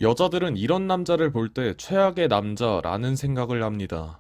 여자들은 이런 남자를 볼 때 최악의 남자라는 생각을 합니다.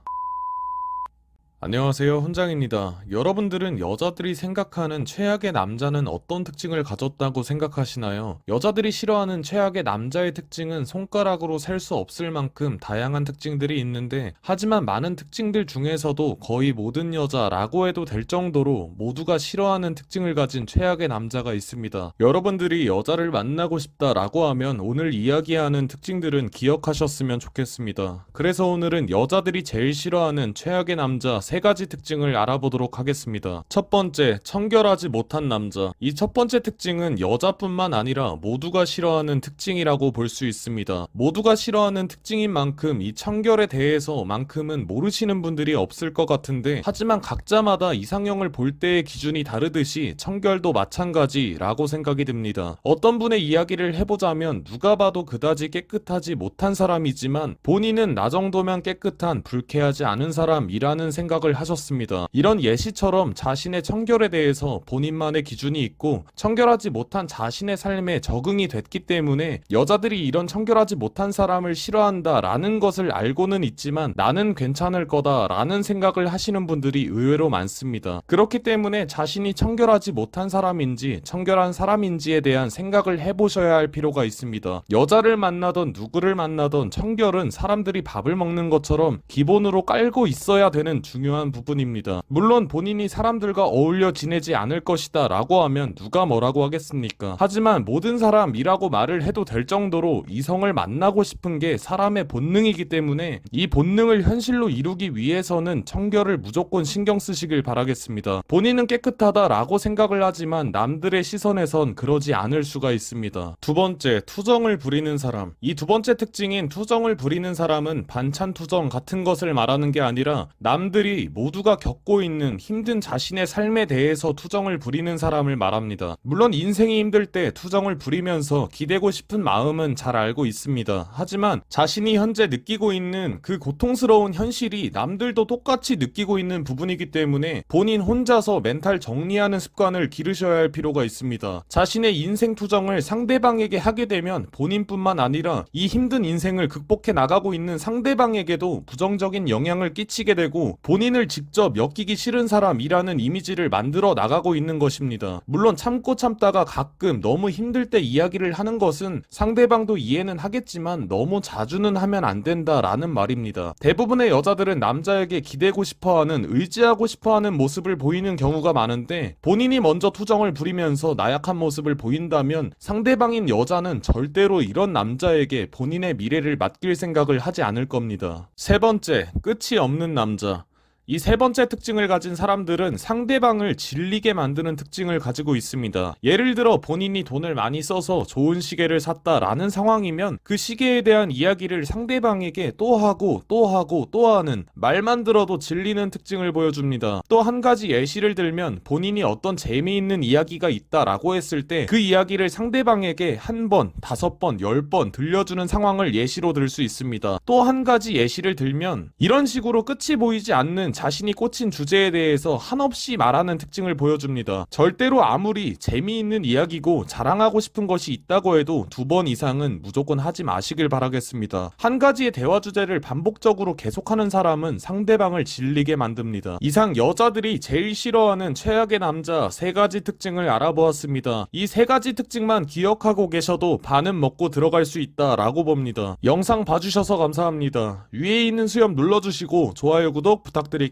안녕하세요, 훈장입니다. 여러분들은 여자들이 생각하는 최악의 남자는 어떤 특징을 가졌다고 생각하시나요? 여자들이 싫어하는 최악의 남자의 특징은 손가락으로 셀 수 없을 만큼 다양한 특징들이 있는데, 하지만 많은 특징들 중에서도 거의 모든 여자라고 해도 될 정도로 모두가 싫어하는 특징을 가진 최악의 남자가 있습니다. 여러분들이 여자를 만나고 싶다라고 하면 오늘 이야기하는 특징들은 기억하셨으면 좋겠습니다. 그래서 오늘은 여자들이 제일 싫어하는 최악의 남자 세 가지 특징을 알아보도록 하겠습니다. 첫 번째, 청결하지 못한 남자. 이 첫 번째 특징은 여자뿐만 아니라 모두가 싫어하는 특징이라고 볼 수 있습니다. 모두가 싫어하는 특징인 만큼 이 청결에 대해서만큼은 모르시는 분들이 없을 것 같은데, 하지만 각자마다 이상형을 볼 때의 기준이 다르듯이 청결도 마찬가지라고 생각이 듭니다. 어떤 분의 이야기를 해보자면 누가 봐도 그다지 깨끗하지 못한 사람이지만 본인은 나 정도면 깨끗한 불쾌하지 않은 사람이라는 생각을 하셨습니다. 이런 예시처럼 자신의 청결에 대해서 본인만의 기준이 있고 청결하지 못한 자신의 삶에 적응이 됐기 때문에 여자들이 이런 청결하지 못한 사람을 싫어한다라는 것을 알고는 있지만 나는 괜찮을 거다라는 생각을 하시는 분들이 의외로 많습니다. 그렇기 때문에 자신이 청결하지 못한 사람인지 청결한 사람인지에 대한 생각을 해보셔야 할 필요가 있습니다. 여자를 만나던 누구를 만나던 청결은 사람들이 밥을 먹는 것처럼 기본으로 깔고 있어야 되는 중요한 부분입니다. 물론 본인이 사람들과 어울려 지내지 않을 것이다 라고 하면 누가 뭐라고 하겠습니까? 하지만 모든 사람이라고 말을 해도 될 정도로 이성을 만나고 싶은 게 사람의 본능이기 때문에 이 본능을 현실로 이루기 위해서는 청결을 무조건 신경 쓰시길 바라겠습니다. 본인은 깨끗하다라고 생각을 하지만 남들의 시선에선 그러지 않을 수가 있습니다. 두 번째, 투정을 부리는 사람. 이 두 번째 특징인 투정을 부리는 사람은 반찬 투정 같은 것을 말하는 게 아니라 남들이 모두가 겪고 있는 힘든 자신의 삶에 대해서 투정을 부리는 사람을 말합니다. 물론 인생이 힘들 때 투정을 부리면서 기대고 싶은 마음은 잘 알고 있습니다. 하지만 자신이 현재 느끼고 있는 그 고통스러운 현실이 남들도 똑같이 느끼고 있는 부분이기 때문에 본인 혼자서 멘탈 정리하는 습관을 기르셔야 할 필요가 있습니다. 자신의 인생 투정을 상대방에게 하게 되면 본인뿐만 아니라 이 힘든 인생을 극복해 나가고 있는 상대방에게도 부정적인 영향을 끼치게 되고 본인을 직접 엮이기 싫은 사람이라는 이미지를 만들어 나가고 있는 것입니다. 물론 참고 참다가 가끔 너무 힘들 때 이야기를 하는 것은 상대방도 이해는 하겠지만 너무 자주는 하면 안 된다라는 말입니다. 대부분의 여자들은 남자에게 기대고 싶어하는, 의지하고 싶어하는 모습을 보이는 경우가 많은데 본인이 먼저 투정을 부리면서 나약한 모습을 보인다면 상대방인 여자는 절대로 이런 남자에게 본인의 미래를 맡길 생각을 하지 않을 겁니다. 세 번째, 끝이 없는 남자. 이 세 번째 특징을 가진 사람들은 상대방을 질리게 만드는 특징을 가지고 있습니다. 예를 들어 본인이 돈을 많이 써서 좋은 시계를 샀다라는 상황이면 그 시계에 대한 이야기를 상대방에게 또 하고 또 하고 또 하는, 말만 들어도 질리는 특징을 보여줍니다. 또 한 가지 예시를 들면 본인이 어떤 재미있는 이야기가 있다라고 했을 때 그 이야기를 상대방에게 한 번, 5번, 10번 들려주는 상황을 예시로 들 수 있습니다. 또 한 가지 예시를 들면 이런 식으로 끝이 보이지 않는 자신이 꽂힌 주제에 대해서 한없이 말하는 특징을 보여줍니다. 절대로 아무리 재미있는 이야기고 자랑하고 싶은 것이 있다고 해도 2번 이상은 무조건 하지 마시길 바라겠습니다. 한 가지의 대화 주제를 반복적으로 계속하는 사람은 상대방을 질리게 만듭니다. 이상 여자들이 제일 싫어하는 최악의 남자 3가지 특징을 알아보았습니다. 이 3가지 특징만 기억하고 계셔도 반은 먹고 들어갈 수 있다라고 봅니다. 영상 봐주셔서 감사합니다. 위에 있는 수염 눌러주시고 좋아요, 구독 부탁드릴게요.